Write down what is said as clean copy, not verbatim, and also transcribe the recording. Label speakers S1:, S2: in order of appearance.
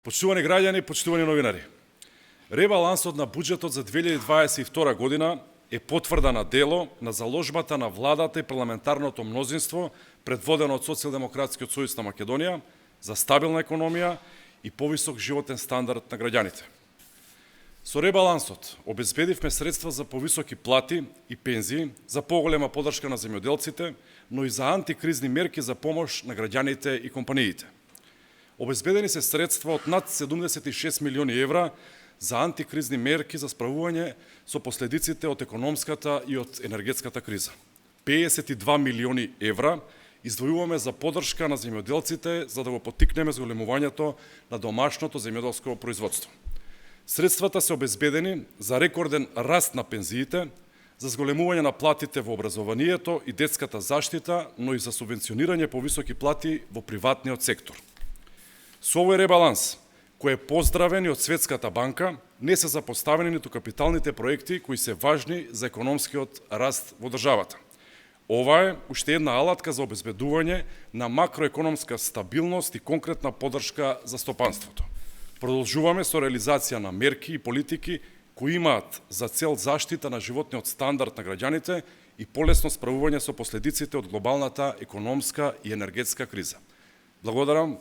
S1: Почитувани граѓани, почитувани новинари. Ребалансот на буџетот за 2022 година е потврда на дело на заложбата на владата и парламентарното мнозинство предводено од Социјалдемократскиот сојуз на Македонија за стабилна економија и повисок животен стандард на граѓаните. Со ребалансот обезбедивме средства за повисоки плати и пензии, за поголема поддршка на земјоделците, но и за антикризни мерки за помош на граѓаните и компаниите. Обезбедени се средства од над 76 милиони евра за антикризни мерки за справување со последиците од економската и од енергетската криза. 52 милиони евра издвојуваме за поддршка на земјоделците за да го поттикнеме зголемувањето на домашното земјоделско производство. Средствата се обезбедени за рекорден раст на пензиите, за зголемување на платите во образованието и детската заштита, но и за субвенционирање повисоки плати во приватниот сектор. Со овој ребаланс, кој е поздравен и од Светската банка, не се запоставени ниту капиталните проекти кои се важни за економскиот раст во државата. Ова е уште една алатка за обезбедување на макроекономска стабилност и конкретна поддршка за стопанството. Продолжуваме со реализација на мерки и политики кои имаат за цел заштита на животниот стандард на граѓаните и полесно справување со последиците од глобалната економска и енергетска криза. Благодарам